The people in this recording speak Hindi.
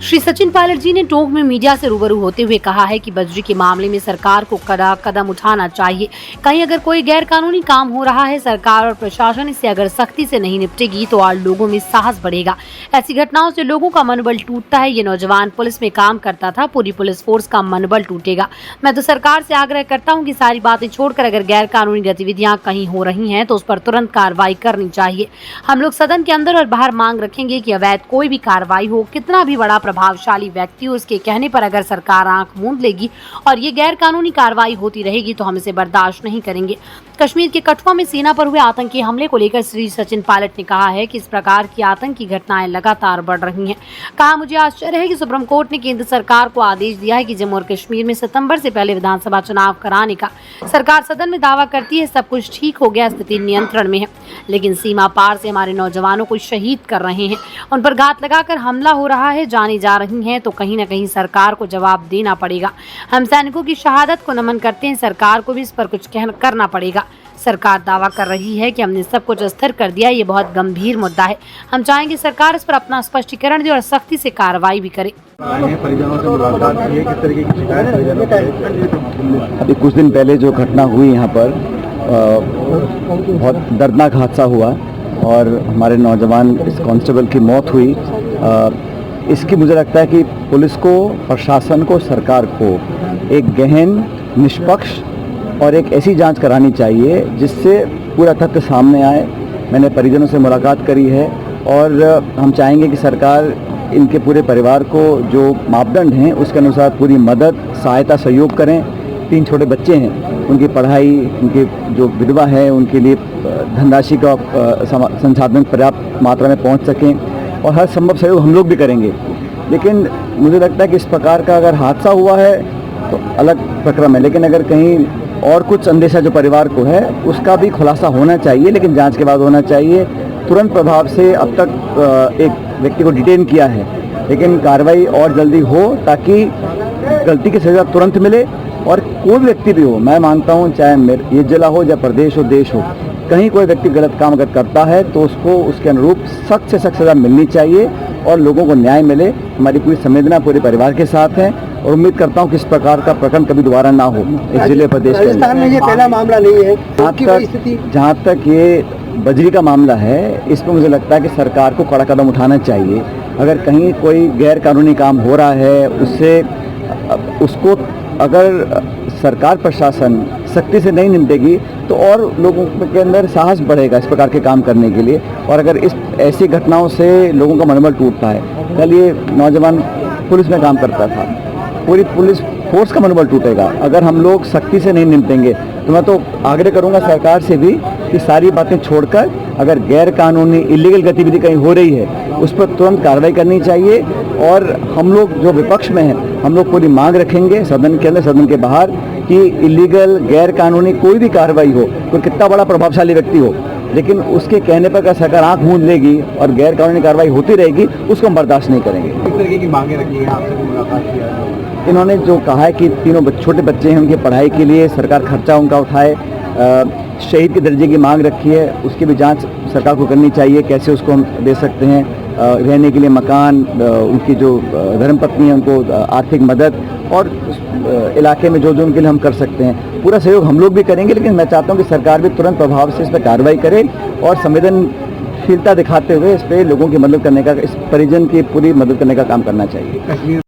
श्री सचिन पायलट जी ने टोंक में मीडिया से रूबरू होते हुए कहा है कि बजरी के मामले में सरकार को कड़ा कदम उठाना चाहिए। कहीं अगर कोई गैर कानूनी काम हो रहा है, सरकार और प्रशासन इससे अगर सख्ती से नहीं निपटेगी तो और लोगों में साहस बढ़ेगा। ऐसी घटनाओं से लोगों का मनोबल टूटता है। ये नौजवान पुलिस में काम करता था, पूरी पुलिस फोर्स का मनोबल टूटेगा। मैं तो सरकार से आग्रह करता हूँ कि सारी बातें छोड़कर अगर गैर कानूनी गतिविधियां कहीं हो रही हैं तो उस पर तुरंत कार्रवाई करनी चाहिए। हम लोग सदन के अंदर और बाहर मांग रखेंगे कि अवैध कोई भी कार्रवाई हो, कितना भी बड़ा प्रभावशाली व्यक्ति हो, उसके कहने पर अगर सरकार आंख मूंद लेगी और ये गैर कानूनी कार्रवाई होती रहेगी तो हम इसे बर्दाश्त नहीं करेंगे। कश्मीर के कठुआ में सेना पर हुए आतंकी हमले को लेकर श्री सचिन पायलट ने कहा है कि इस प्रकार की आतंकी घटनाएं लगातार बढ़ रही हैं। कहा, मुझे आश्चर्य है कि सुप्रीम कोर्ट ने केंद्र सरकार को आदेश दिया है कि जम्मू और कश्मीर में सितंबर से पहले विधानसभा चुनाव कराने का। सरकार सदन में दावा करती है सब कुछ ठीक हो गया, स्थिति नियंत्रण में है, लेकिन सीमा पार से हमारे नौजवानों को शहीद कर रहे हैं, उन पर घात लगाकर हमला हो रहा है, जाने जा रही हैं, तो कहीं न कहीं सरकार को जवाब देना पड़ेगा। हम सैनिकों की शहादत को नमन करते हैं, सरकार को भी इस पर कुछ करना पड़ेगा। सरकार दावा कर रही है कि हमने सब कुछ स्थिर कर दिया, ये बहुत गंभीर मुद्दा है। हम चाहेंगे सरकार इस पर अपना स्पष्टीकरण दे और सख्ती से कार्रवाई भी करे। परिजनों से मुलाकात की है, किस तरीके की शिकायत परिजनों की? अभी कुछ दिन पहले जो घटना हुई यहाँ पर बहुत दर्दनाक हादसा हुआ और हमारे नौजवान इस कांस्टेबल की मौत हुई। इसकी मुझे लगता है कि पुलिस को, प्रशासन को, सरकार को एक गहन, निष्पक्ष और एक ऐसी जांच करानी चाहिए जिससे पूरा तथ्य सामने आए। मैंने परिजनों से मुलाकात करी है और हम चाहेंगे कि सरकार इनके पूरे परिवार को जो मापदंड हैं उसके अनुसार पूरी मदद, सहायता, सहयोग करें। 3 छोटे बच्चे हैं, उनकी पढ़ाई, उनके जो विधवा है उनके लिए धनराशि का संसाधन पर्याप्त मात्रा में पहुंच सकें और हर संभव सहयोग हम लोग भी करेंगे। लेकिन मुझे लगता है कि इस प्रकार का अगर हादसा हुआ है तो अलग प्रक्रम है, लेकिन अगर कहीं और कुछ अंदेशा जो परिवार को है उसका भी खुलासा होना चाहिए, लेकिन जांच के बाद होना चाहिए। तुरंत प्रभाव से अब तक एक व्यक्ति को डिटेन किया है, लेकिन कार्रवाई और जल्दी हो ताकि गलती की सजा तुरंत मिले। और कोई व्यक्ति भी हो, मैं मानता हूँ चाहे ये जिला हो या प्रदेश हो, देश हो, कहीं कोई व्यक्ति गलत काम अगर करता है तो उसको उसके अनुरूप सख्त से सख्त सजा मिलनी चाहिए और लोगों को न्याय मिले। हमारी पूरी संवेदना पूरे परिवार के साथ है और उम्मीद करता हूं कि इस प्रकार का प्रकरण कभी दोबारा ना हो इस जिले प्रदेश के। राजस्थान में ये पहला मामला नहीं है। जहाँ तक ये बजरी का मामला है, इस पर मुझे लगता है कि सरकार को कड़ा कदम उठाना चाहिए। अगर कहीं कोई गैर कानूनी काम हो रहा है उसको अगर सरकार, प्रशासन सख्ती से नहीं निपटेगी तो और लोगों के अंदर साहस बढ़ेगा इस प्रकार के काम करने के लिए। और अगर इस ऐसी घटनाओं से लोगों का मनोबल टूटता है, कल ये नौजवान पुलिस में काम करता था, पूरी पुलिस फोर्स का मनोबल टूटेगा। अगर हम लोग सख्ती से नहीं निपटेंगे तो मैं तो आग्रह करूंगा सरकार से भी कि सारी बातें छोड़कर अगर गैर कानूनी इलीगल गतिविधि कहीं हो रही है उस पर तुरंत कार्रवाई करनी चाहिए। और हम लोग जो विपक्ष में हैं, हम लोग पूरी मांग रखेंगे सदन के अंदर, सदन के बाहर, कि इलीगल, गैर कानूनी कोई भी कार्रवाई हो, कोई कितना बड़ा प्रभावशाली व्यक्ति हो, लेकिन उसके कहने पर अगर सरकार आंख मूंद लेगी और गैर कानूनी कार्रवाई होती रहेगी उसको हम बर्दाश्त नहीं करेंगे। किस तरीके की मांगे रखी है, आपसे मुलाकात किया? इन्होंने जो कहा है कि तीनों छोटे बच्चे हैं, उनकी पढ़ाई के लिए सरकार खर्चा उनका उठाए। शहीद के दर्जे की मांग रखी है, उसकी भी जांच सरकार को करनी चाहिए, कैसे उसको हम दे सकते हैं रहने के लिए मकान, उनकी जो धर्मपत्नी है उनको आर्थिक मदद और इलाके में जो जो उनके लिए हम कर सकते हैं पूरा सहयोग हम लोग भी करेंगे। लेकिन मैं चाहता हूं कि सरकार भी तुरंत प्रभाव से इस पर कार्रवाई करे और संवेदनशीलता दिखाते हुए इस पर लोगों की मदद करने का, इस परिजन की पूरी मदद करने का काम करना चाहिए।